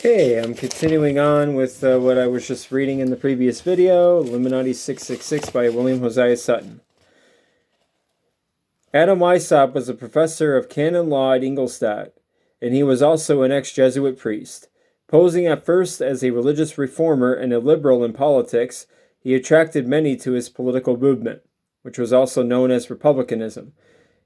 Okay, I'm continuing on with what I was just reading in the previous video, Illuminati 666 by William Hosea Sutton. Adam Weishaupt was a professor of canon law at Ingolstadt, and he was also an ex-Jesuit priest. Posing at first as a religious reformer and a liberal in politics, he attracted many to his political movement, which was also known as republicanism.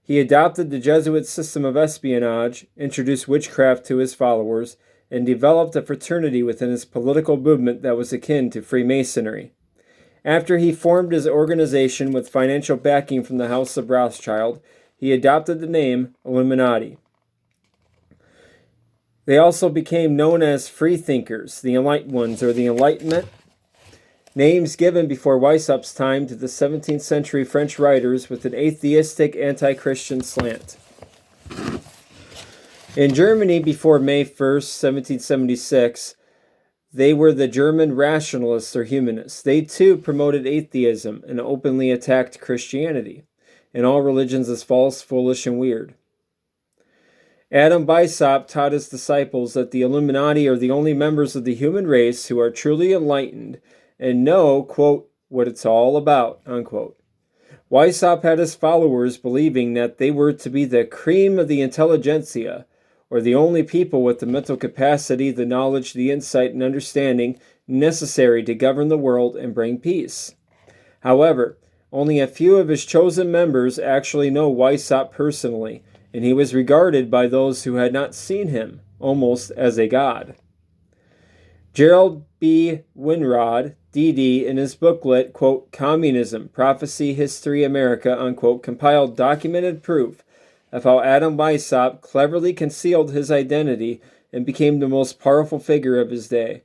He adopted the Jesuit system of espionage, introduced witchcraft to his followers, and developed a fraternity within his political movement that was akin to Freemasonry. After he formed his organization with financial backing from the House of Rothschild, he adopted the name Illuminati. They also became known as freethinkers, the Enlightened Ones, or the Enlightenment, names given before Weishaupt's time to the 17th century French writers with an atheistic, anti-Christian slant. In Germany before May 1st, 1776, they were the German rationalists or humanists. They too promoted atheism and openly attacked Christianity and all religions as false, foolish, and weird. Adam Weishaupt taught his disciples that the Illuminati are the only members of the human race who are truly enlightened and know, quote, what it's all about, unquote. Weishaupt had his followers believing that they were to be the cream of the intelligentsia, or the only people with the mental capacity, the knowledge, the insight, and understanding necessary to govern the world and bring peace. However, only a few of his chosen members actually know Weishaupt personally, and he was regarded by those who had not seen him almost as a god. Gerald B. Winrod, D.D., in his booklet, quote, Communism, Prophecy, History, America, unquote, compiled documented proof of how Adam Weishaupt cleverly concealed his identity and became the most powerful figure of his day.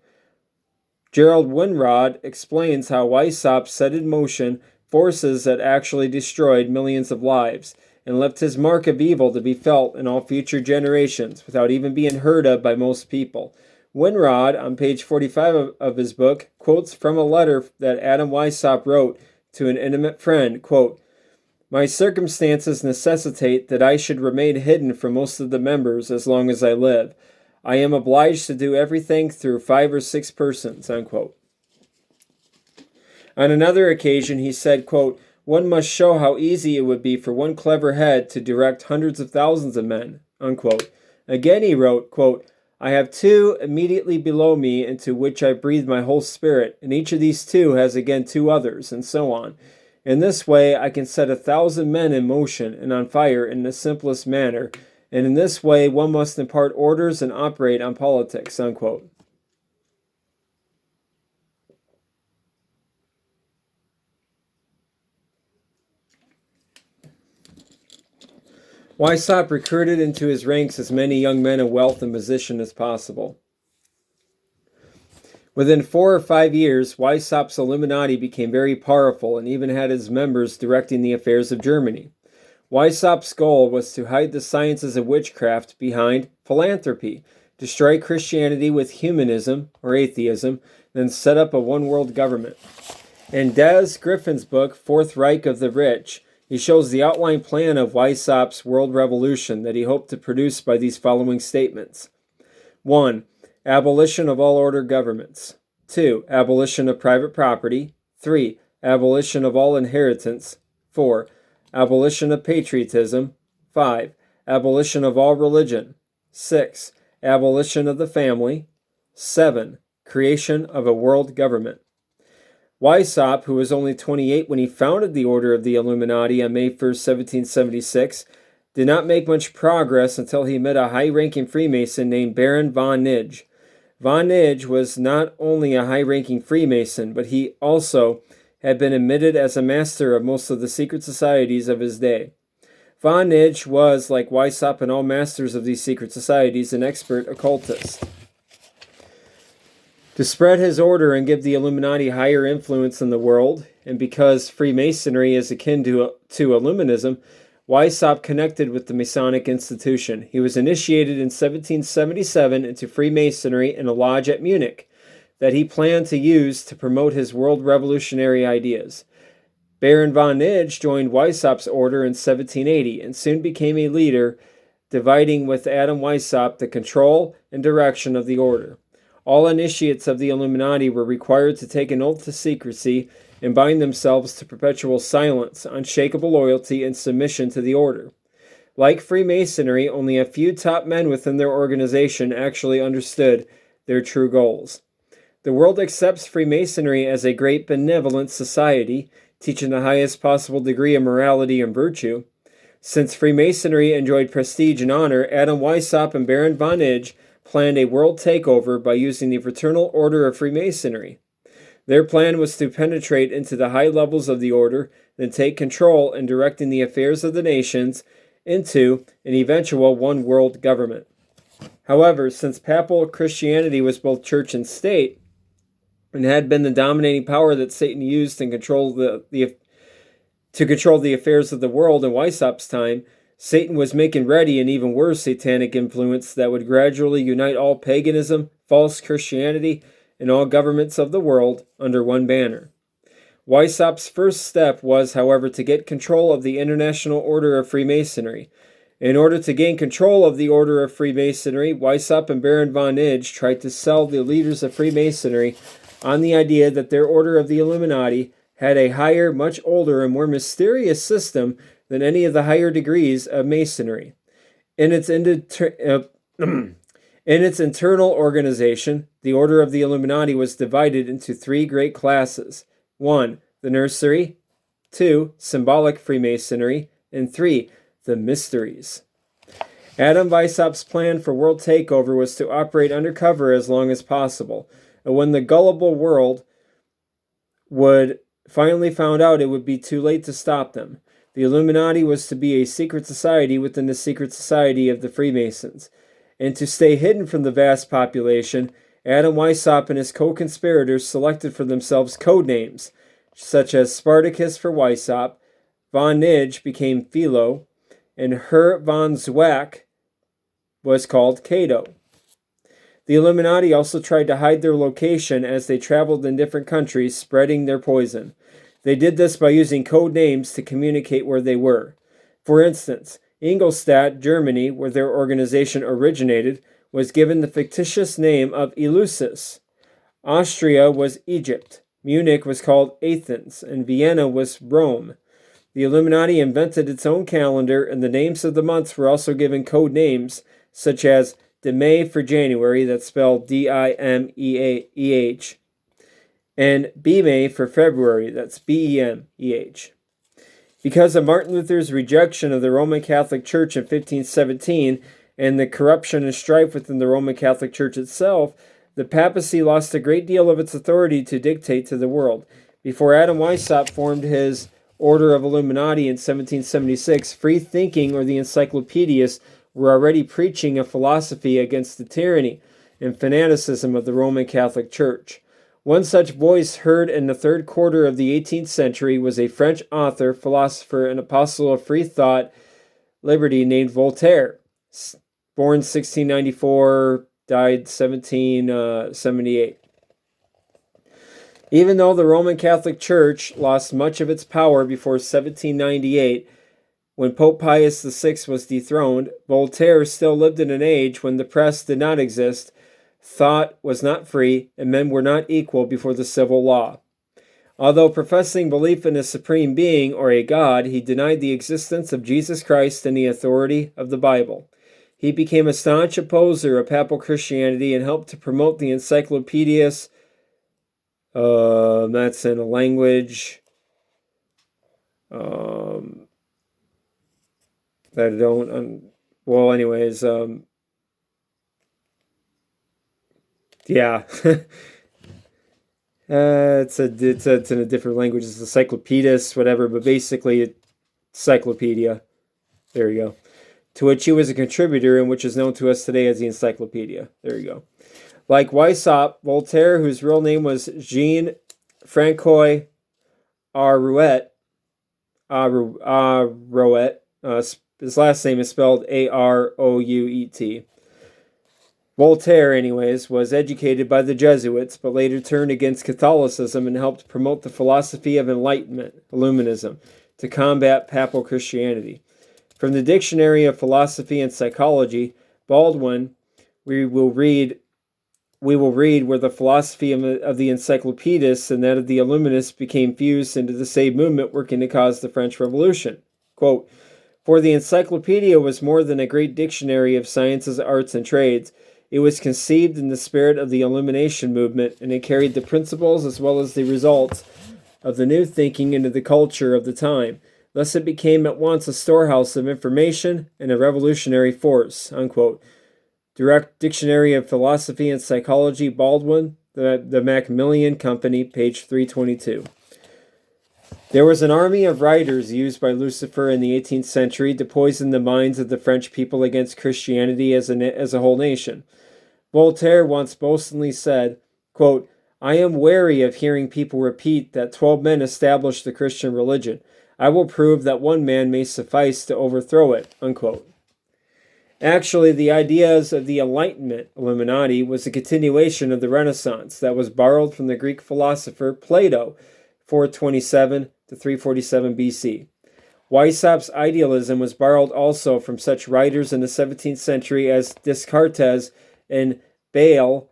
Gerald Winrod explains how Weishaupt set in motion forces that actually destroyed millions of lives and left his mark of evil to be felt in all future generations without even being heard of by most people. Winrod, on page 45 of his book, quotes from a letter that Adam Weishaupt wrote to an intimate friend, quote, My circumstances necessitate that I should remain hidden from most of the members as long as I live. I am obliged to do everything through 5 or 6 persons, unquote. On another occasion, he said, quote, One must show how easy it would be for one clever head to direct hundreds of thousands of men, unquote. Again, he wrote, quote, I have 2 immediately below me into which I breathe my whole spirit, and each of these 2 has again 2 others, and so on. In this way, I can set 1,000 men in motion and on fire in the simplest manner, and in this way one must impart orders and operate on politics, unquote. Weishaupt recruited into his ranks as many young men of wealth and position as possible. Within 4 or 5 years, Weishaupt's Illuminati became very powerful and even had his members directing the affairs of Germany. Weishaupt's goal was to hide the sciences of witchcraft behind philanthropy, destroy Christianity with humanism or atheism, then set up a one-world government. In Des Griffin's book, Fourth Reich of the Rich, he shows the outline plan of Weishaupt's world revolution that he hoped to produce by these following statements. 1. Abolition of all order governments. 2. Abolition of private property. 3. Abolition of all inheritance. 4. Abolition of patriotism. 5. Abolition of all religion. 6. Abolition of the family. 7. Creation of a world government. Weishaupt, who was only 28 when he founded the Order of the Illuminati on May 1st, 1776, did not make much progress until he met a high-ranking Freemason named Baron von Nidge. Von Nidge was not only a high-ranking Freemason, but he also had been admitted as a master of most of the secret societies of his day. Von Nidge was, like Weishaupt and all masters of these secret societies, an expert occultist. To spread his order and give the Illuminati higher influence in the world, and because Freemasonry is akin to Illuminism, Weishaupt connected with the Masonic institution. He was initiated in 1777 into Freemasonry in a lodge at Munich that he planned to use to promote his world revolutionary ideas. Baron von Nidge joined Weishaupt's order in 1780 and soon became a leader, dividing with Adam Weishaupt the control and direction of the order. All initiates of the Illuminati were required to take an oath to secrecy and bind themselves to perpetual silence, unshakable loyalty, and submission to the order. Like Freemasonry, only a few top men within their organization actually understood their true goals. The world accepts Freemasonry as a great benevolent society, teaching the highest possible degree of morality and virtue. Since Freemasonry enjoyed prestige and honor, Adam Weishaupt and Baron von Ige planned a world takeover by using the Fraternal Order of Freemasonry. Their plan was to penetrate into the high levels of the order, then take control in directing the affairs of the nations into an eventual one world government. However, since papal Christianity was both church and state, and had been the dominating power that Satan used to control the affairs of the world in Weishaupt's time, Satan was making ready an even worse satanic influence that would gradually unite all paganism, false Christianity, and all governments of the world under one banner. Weishaupt's first step was, however, to get control of the International Order of Freemasonry. In order to gain control of the Order of Freemasonry, Weishaupt and Baron von Ige tried to sell the leaders of Freemasonry on the idea that their order of the Illuminati had a higher, much older, and more mysterious system than any of the higher degrees of Masonry. In its internal organization, the order of the Illuminati was divided into three great classes. 1. The nursery. 2. Symbolic Freemasonry. And 3. The mysteries. Adam Weishaupt's plan for world takeover was to operate undercover as long as possible. And when the gullible world would finally found out, it would be too late to stop them. The Illuminati was to be a secret society within the secret society of the Freemasons. And to stay hidden from the vast population, Adam Weishaupt and his co-conspirators selected for themselves code names, such as Spartacus for Weishaupt, von Ige became Philo, and Herr von Zwack was called Cato. The Illuminati also tried to hide their location as they traveled in different countries, spreading their poison. They did this by using code names to communicate where they were. For instance, Ingolstadt, Germany, where their organization originated, was given the fictitious name of Eleusis. Austria was Egypt. Munich was called Athens, and Vienna was Rome. The Illuminati invented its own calendar, and the names of the months were also given code names, such as Dimeh for January, that's spelled Dimeh, and Bemeh for February, that's Bemeh. Because of Martin Luther's rejection of the Roman Catholic Church in 1517 and the corruption and strife within the Roman Catholic Church itself, the papacy lost a great deal of its authority to dictate to the world. Before Adam Weishaupt formed his Order of Illuminati in 1776, free thinking or the encyclopedists were already preaching a philosophy against the tyranny and fanaticism of the Roman Catholic Church. One such voice heard in the third quarter of the 18th century was a French author, philosopher, and apostle of free thought, liberty, named Voltaire. Born 1694, died 1778. Even though the Roman Catholic Church lost much of its power before 1798, when Pope Pius VI was dethroned, Voltaire still lived in an age when the press did not exist, thought was not free, and men were not equal before the civil law. Although professing belief in a supreme being or a God, he denied the existence of Jesus Christ and the authority of the Bible. He became a staunch opposer of papal Christianity and helped to promote the encyclopedias. That's in a language that I don't. Well, anyways, yeah. It's in a different language. It's encyclopedist, whatever, but basically, encyclopedia. There you go. To which he was a contributor and which is known to us today as the Encyclopedia. There you go. Like Weishaupt, Voltaire, whose real name was Jean-Francois Arouet, his last name is spelled Arouet. Voltaire, anyways, was educated by the Jesuits, but later turned against Catholicism and helped promote the philosophy of Enlightenment, Illuminism, to combat papal Christianity. From the Dictionary of Philosophy and Psychology, Baldwin, we will read we will read where the philosophy of the encyclopedists and that of the illuminists became fused into the same movement working to cause the French Revolution. Quote, "For the encyclopedia was more than a great dictionary of sciences, arts, and trades. It was conceived in the spirit of the Illumination movement, and it carried the principles as well as the results of the new thinking into the culture of the time. Thus it became at once a storehouse of information and a revolutionary force." Unquote. Direct Dictionary of Philosophy and Psychology, Baldwin, the Macmillan Company, page 322. There was an army of writers used by Lucifer in the 18th century to poison the minds of the French people against Christianity as a whole nation. Voltaire once boastfully said, quote, "I am weary of hearing people repeat that 12 men established the Christian religion. I will prove that one man may suffice to overthrow it." Unquote. Actually, the ideas of the Enlightenment, Illuminati, was a continuation of the Renaissance that was borrowed from the Greek philosopher Plato, 427 to 347 BC. Weishaupt's idealism was borrowed also from such writers in the 17th century as Descartes and Bayle,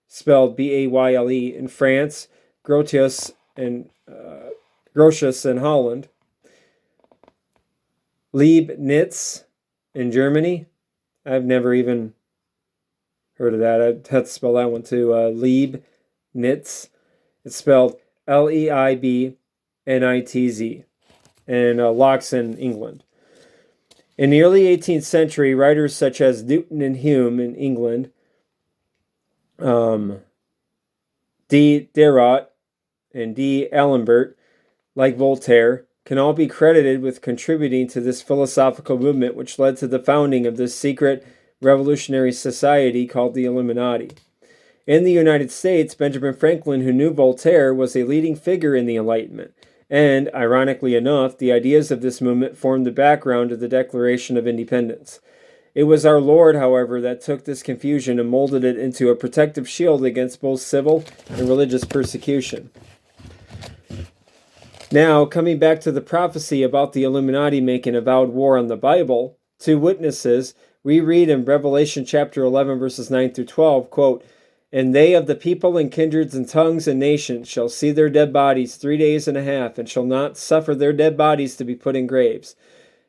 spelled B-A-Y-L-E, in France, Grotius in Holland, Leibniz in Germany. I've never even heard of that. I'd have to spell that one too. Leibniz. It's spelled Leibnitz. And Locks in England. In the early 18th century, writers such as Newton and Hume in England, D. Diderot and D. Alembert, like Voltaire, can all be credited with contributing to this philosophical movement which led to the founding of this secret revolutionary society called the Illuminati. In the United States, Benjamin Franklin, who knew Voltaire, was a leading figure in the Enlightenment, and, ironically enough, the ideas of this movement formed the background of the Declaration of Independence. It was our Lord, however, that took this confusion and molded it into a protective shield against both civil and religious persecution. Now, coming back to the prophecy about the Illuminati making avowed war on the Bible, two witnesses, we read in Revelation chapter 11, verses 9 through 12, quote, "And they of the people and kindreds and tongues and nations shall see their dead bodies 3 days and a half, and shall not suffer their dead bodies to be put in graves.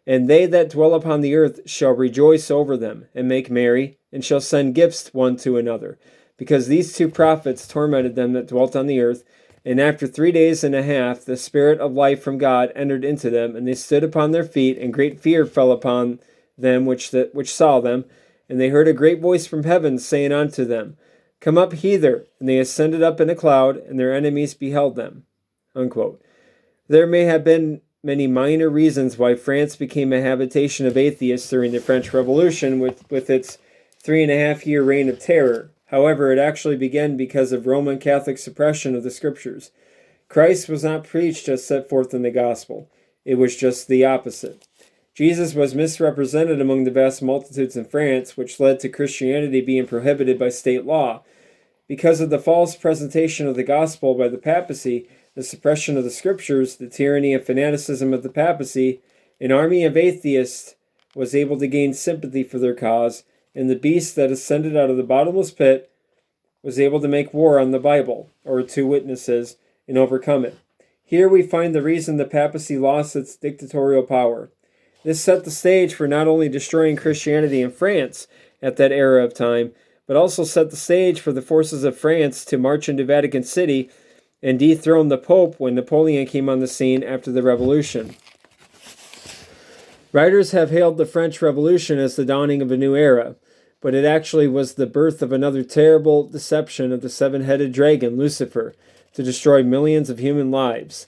And they that dwell upon the earth shall rejoice over them, and make merry, and shall send gifts one to another, because these two prophets tormented them that dwelt on the earth. And after 3 days and a half, the Spirit of life from God entered into them, and they stood upon their feet, and great fear fell upon them which saw them. And they heard a great voice from heaven, saying unto them, Come up hither. And they ascended up in a cloud, and their enemies beheld them." Unquote. There may have been many minor reasons why France became a habitation of atheists during the French Revolution with its 3.5-year reign of terror. However, it actually began because of Roman Catholic suppression of the Scriptures. Christ was not preached as set forth in the Gospel. It was just the opposite. Jesus was misrepresented among the vast multitudes in France, which led to Christianity being prohibited by state law. Because of the false presentation of the Gospel by the papacy, the suppression of the Scriptures, the tyranny and fanaticism of the papacy, an army of atheists was able to gain sympathy for their cause, and the beast that ascended out of the bottomless pit was able to make war on the Bible, or two witnesses, and overcome it. Here we find the reason the papacy lost its dictatorial power. This set the stage for not only destroying Christianity in France at that era of time, but also set the stage for the forces of France to march into Vatican City and dethrone the Pope when Napoleon came on the scene after the Revolution. Writers have hailed the French Revolution as the dawning of a new era, but it actually was the birth of another terrible deception of the seven-headed dragon, Lucifer, to destroy millions of human lives.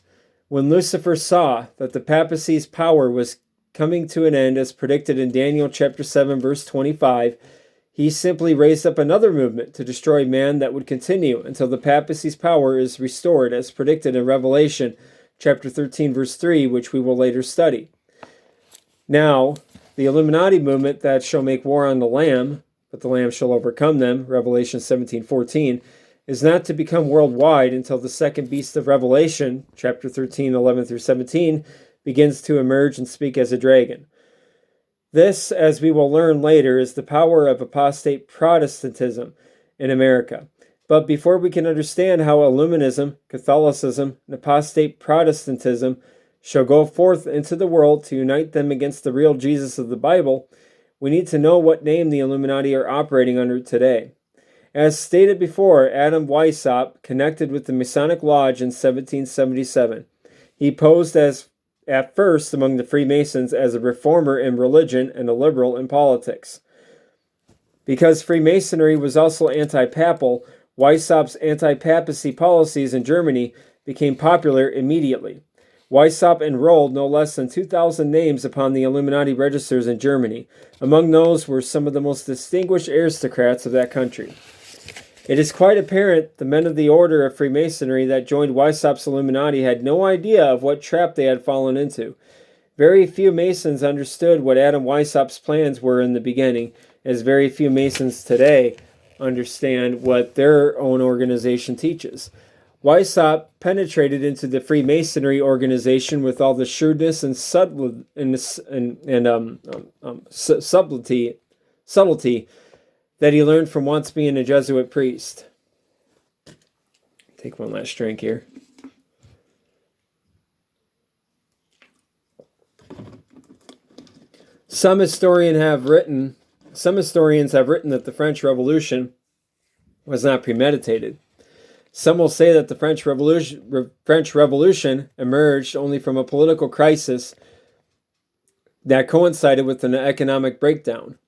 When Lucifer saw that the papacy's power was coming to an end as predicted in Daniel chapter 7, verse 25, he simply raised up another movement to destroy man that would continue until the papacy's power is restored as predicted in Revelation chapter 13, verse 3, which we will later study. Now, the Illuminati movement that shall make war on the Lamb, but the Lamb shall overcome them, Revelation 17:14, is not to become worldwide until the second beast of Revelation, chapter 13, 11 through 17, begins to emerge and speak as a dragon. This, as we will learn later, is the power of apostate Protestantism in America. But before we can understand how Illuminism, Catholicism, and apostate Protestantism shall go forth into the world to unite them against the real Jesus of the Bible, we need to know what name the Illuminati are operating under today. As stated before, Adam Weishaupt connected with the Masonic Lodge in 1777. He posed as at first among the Freemasons as a reformer in religion and a liberal in politics. Because Freemasonry was also anti-papal, Weishaupt's anti-papacy policies in Germany became popular immediately. Weishaupt enrolled no less than 2,000 names upon the Illuminati registers in Germany. Among those were some of the most distinguished aristocrats of that country. It is quite apparent the men of the order of Freemasonry that joined Weishaupt's Illuminati had no idea of what trap they had fallen into. Very few Masons understood what Adam Weishaupt's plans were in the beginning, as very few Masons today understand what their own organization teaches. Weishaupt penetrated into the Freemasonry organization with all the shrewdness and subtlety that he learned from once being a Jesuit priest. Take one last drink here. Some historians have written that the French Revolution was not premeditated. Some will say that the French Revolution emerged only from a political crisis that coincided with an economic breakdown.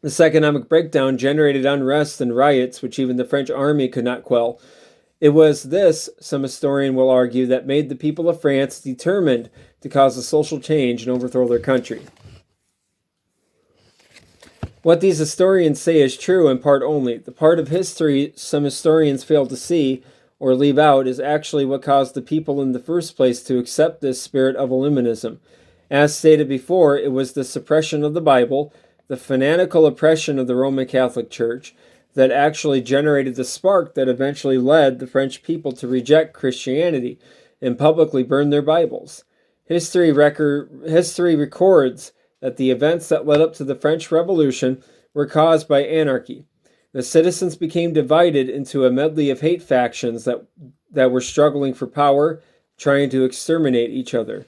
This economic breakdown generated unrest and riots which even the French army could not quell. It was this, some historian will argue, that made the people of France determined to cause a social change and overthrow their country. What these historians say is true in part only. The part of history some historians fail to see or leave out is actually what caused the people in the first place to accept this spirit of Illuminism. As stated before, it was the suppression of the Bible, the fanatical oppression of the Roman Catholic Church, that actually generated the spark that eventually led the French people to reject Christianity and publicly burn their Bibles. History records that the events that led up to the French Revolution were caused by anarchy. The citizens became divided into a medley of hate factions that were struggling for power, trying to exterminate each other.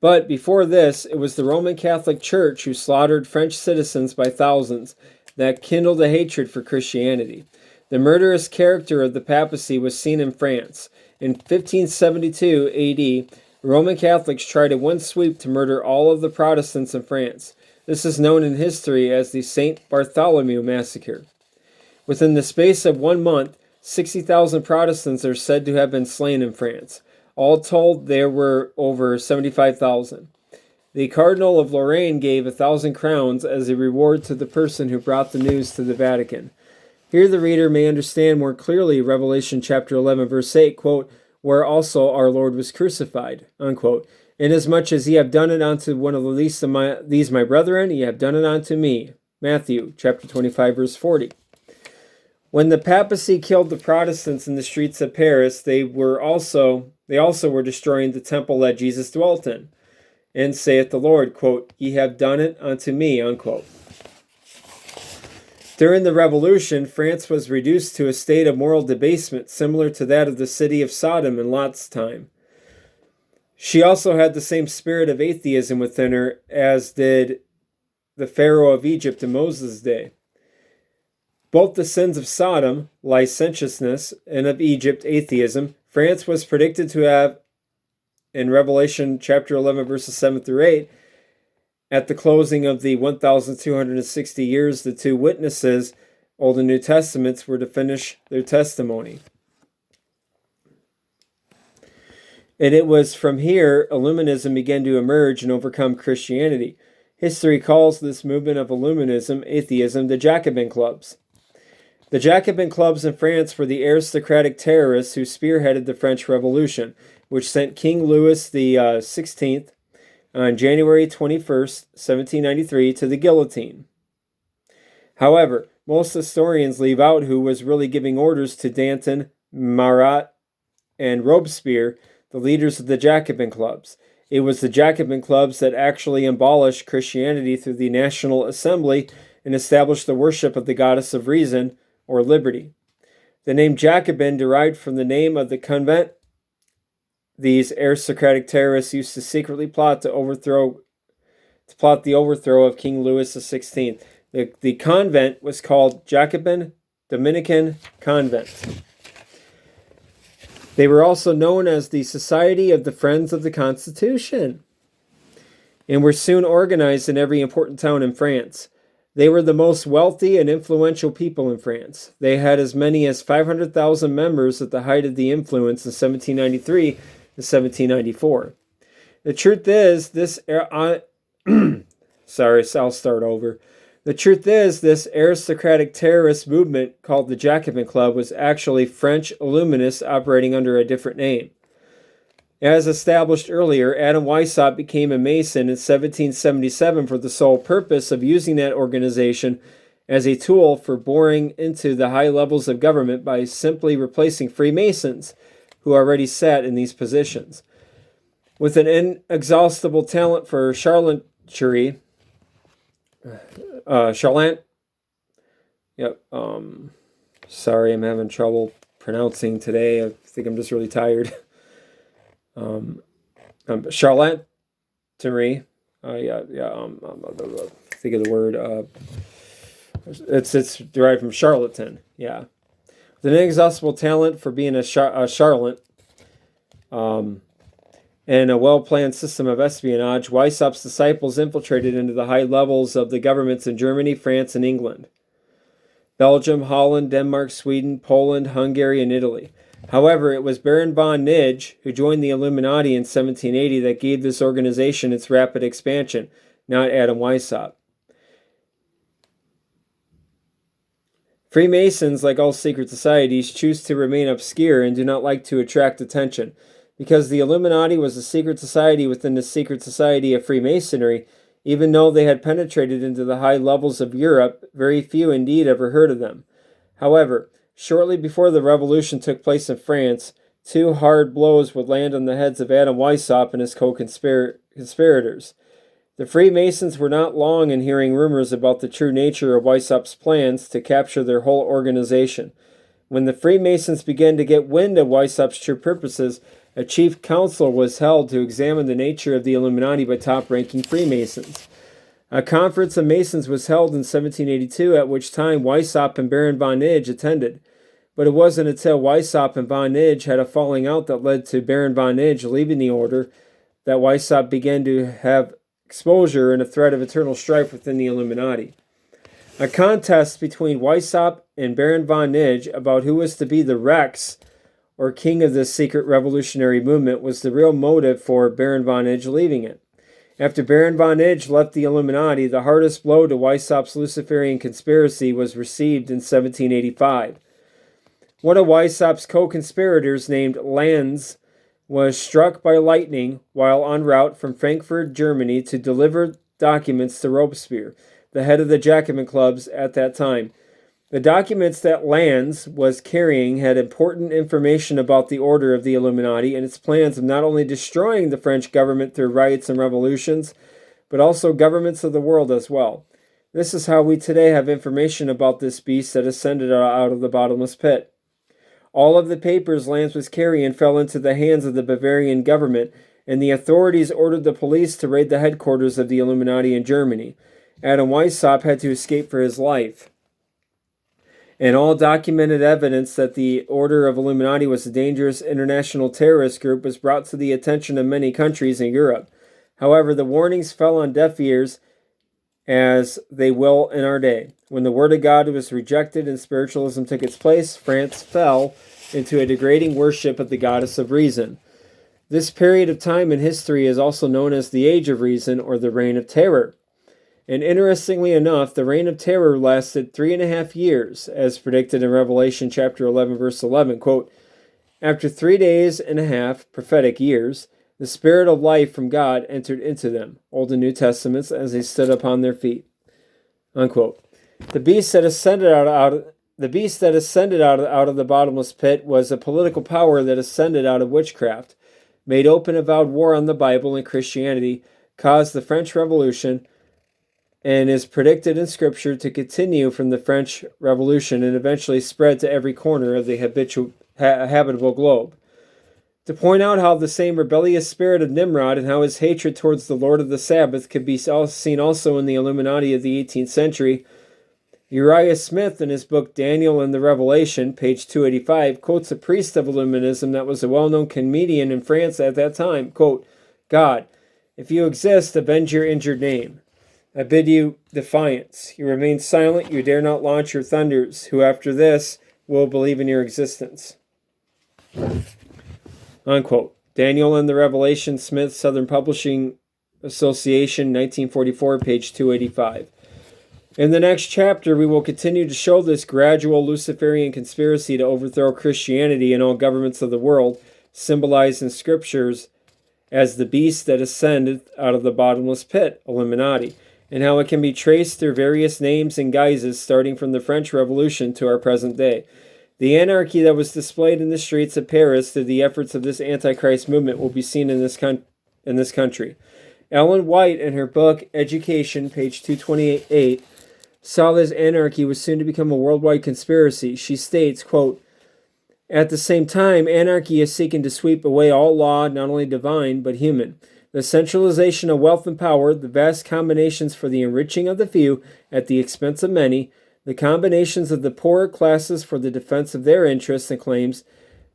But before this, it was the Roman Catholic Church who slaughtered French citizens by thousands that kindled a hatred for Christianity. The murderous character of the papacy was seen in France. In 1572 A.D., Roman Catholics tried in one sweep to murder all of the Protestants in France. This is known in history as the St. Bartholomew Massacre. Within the space of 1 month, 60,000 Protestants are said to have been slain in France. All told, there were over 75,000. The Cardinal of Lorraine gave 1,000 crowns as a reward to the person who brought the news to the Vatican. Here the reader may understand more clearly Revelation chapter 11, verse 8, quote, where also our Lord was crucified, unquote. Inasmuch as ye have done it unto one of the least of these my brethren, ye have done it unto me. Matthew chapter 25, verse 40. When the papacy killed the Protestants in the streets of Paris, they also were destroying the temple that Jesus dwelt in. And saith the Lord, quote, ye have done it unto me, unquote. During the Revolution, France was reduced to a state of moral debasement similar to that of the city of Sodom in Lot's time. She also had the same spirit of atheism within her as did the Pharaoh of Egypt in Moses' day. Both the sins of Sodom, licentiousness, and of Egypt, atheism, France was predicted to have, in Revelation chapter 11, verses 7 through 8, at the closing of the 1,260 years, the two witnesses, Old and New Testaments, were to finish their testimony. And it was from here Illuminism began to emerge and overcome Christianity. History calls this movement of Illuminism, atheism, the Jacobin clubs. The Jacobin clubs in France were the aristocratic terrorists who spearheaded the French Revolution, which sent King Louis XVI on January 21st, 1793, to the guillotine. However, most historians leave out who was really giving orders to Danton, Marat, and Robespierre, the leaders of the Jacobin clubs. It was the Jacobin clubs that actually abolished Christianity through the National Assembly and established the worship of the goddess of reason, or liberty. The name Jacobin derived from the name of the convent these aristocratic terrorists used to secretly plot the overthrow of King Louis XVI. The convent was called Jacobin Dominican Convent. They were also known as the Society of the Friends of the Constitution, and were soon organized in every important town in France. They were the most wealthy and influential people in France. They had as many as 500,000 members at the height of the influence in 1793 to 1794. The truth is, I'll start over. The truth is, this aristocratic terrorist movement called the Jacobin Club was actually French Illuminists operating under a different name. As established earlier, Adam Weishaupt became a Mason in 1777 for the sole purpose of using that organization as a tool for boring into the high levels of government by simply replacing Freemasons who already sat in these positions. With an inexhaustible talent for charlatanry, sorry, I'm having trouble pronouncing today. I think I'm just really tired. Charlatanry. Think of the word. It's derived from charlatan. Yeah, with an inexhaustible talent for being a charlatan, and a well-planned system of espionage, Weishaupt's disciples infiltrated into the high levels of the governments in Germany, France, and England, Belgium, Holland, Denmark, Sweden, Poland, Hungary, and Italy. However, it was Baron von Nidge, who joined the Illuminati in 1780, that gave this organization its rapid expansion, not Adam Weishaupt. Freemasons, like all secret societies, choose to remain obscure and do not like to attract attention. Because the Illuminati was a secret society within the secret society of Freemasonry, even though they had penetrated into the high levels of Europe, very few indeed ever heard of them. However, shortly before the revolution took place in France, two hard blows would land on the heads of Adam Weishaupt and his co-conspirators. The Freemasons were not long in hearing rumors about the true nature of Weishaupt's plans to capture their whole organization. When the Freemasons began to get wind of Weishaupt's true purposes, a chief council was held to examine the nature of the Illuminati by top-ranking Freemasons. A conference of Masons was held in 1782, at which time Weishaupt and Baron von Nidge attended. But it wasn't until Weishaupt and von Nidge had a falling out that led to Baron von Nidge leaving the order that Weishaupt began to have exposure and a threat of eternal strife within the Illuminati. A contest between Weishaupt and Baron von Nidge about who was to be the Rex, or king of this secret revolutionary movement, was the real motive for Baron von Nidge leaving it. After Baron von Nidge left the Illuminati, the hardest blow to Weishaupt's Luciferian conspiracy was received in 1785. One of Weishaupt's co-conspirators, named Lanz, was struck by lightning while en route from Frankfurt, Germany, to deliver documents to Robespierre, the head of the Jacobin clubs at that time. The documents that Lanz was carrying had important information about the order of the Illuminati and its plans of not only destroying the French government through riots and revolutions, but also governments of the world as well. This is how we today have information about this beast that ascended out of the bottomless pit. All of the papers Lanz was carrying fell into the hands of the Bavarian government, and the authorities ordered the police to raid the headquarters of the Illuminati in Germany. Adam Weishaupt had to escape for his life. And all documented evidence that the Order of Illuminati was a dangerous international terrorist group was brought to the attention of many countries in Europe. However, the warnings fell on deaf ears, as they will in our day. When the Word of God was rejected and spiritualism took its place, France fell into a degrading worship of the goddess of reason. This period of time in history is also known as the Age of Reason, or the Reign of Terror. And interestingly enough, the reign of terror lasted 3.5 years, as predicted in Revelation chapter 11, verse 11. Quote, "After 3.5 prophetic years, the Spirit of life from God entered into them," Old and New Testaments, "as they stood upon their feet." Unquote. The beast that ascended out of the bottomless pit was a political power that ascended out of witchcraft. made open avowed war on the Bible and Christianity, caused the French Revolution, and is predicted in Scripture to continue from the French Revolution and eventually spread to every corner of the habitable globe. To point out how the same rebellious spirit of Nimrod and how his hatred towards the Lord of the Sabbath could be seen also in the Illuminati of the 18th century, Uriah Smith, in his book Daniel and the Revelation, page 285, quotes a priest of Illuminism that was a well-known comedian in France at that time. Quote, "God, if you exist, avenge your injured name. I bid you defiance. You remain silent. You dare not launch your thunders. Who after this will believe in your existence?" Unquote. Daniel and the Revelation, Smith, Southern Publishing Association, 1944, page 285. In the next chapter, we will continue to show this gradual Luciferian conspiracy to overthrow Christianity and all governments of the world, symbolized in scriptures as the beast that ascended out of the bottomless pit, Illuminati, and how it can be traced through various names and guises starting from the French Revolution to our present day. The anarchy that was displayed in the streets of Paris through the efforts of this Antichrist movement will be seen in this country. Ellen White, in her book Education, page 228, saw this anarchy was soon to become a worldwide conspiracy. She states, quote, "At the same time, anarchy is seeking to sweep away all law, not only divine, but human. The centralization of wealth and power, the vast combinations for the enriching of the few at the expense of many, the combinations of the poorer classes for the defense of their interests and claims,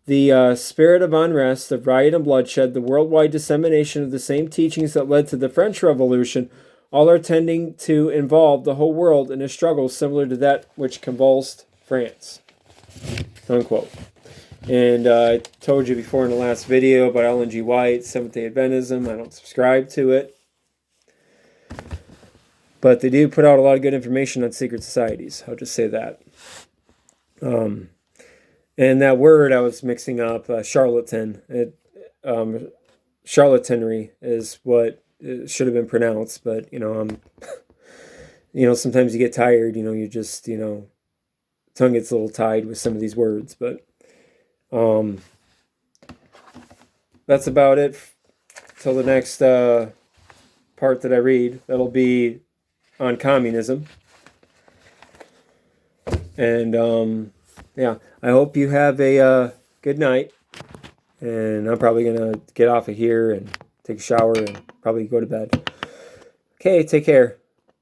the spirit of unrest, of riot and bloodshed, the worldwide dissemination of the same teachings that led to the French Revolution, all are tending to involve the whole world in a struggle similar to that which convulsed France." Unquote. And I told you before in the last video about Ellen G. White, Seventh-day Adventism. I don't subscribe to it. But they do put out a lot of good information on secret societies. I'll just say that. And that word I was mixing up, charlatan. Charlatanry is what it should have been pronounced. But, sometimes you get tired. You just, tongue gets a little tied with some of these words. But that's about it till the next part that I read. That'll be on communism. And I hope you have a good night. And I'm probably going to get off of here and take a shower and probably go to bed. Okay, take care.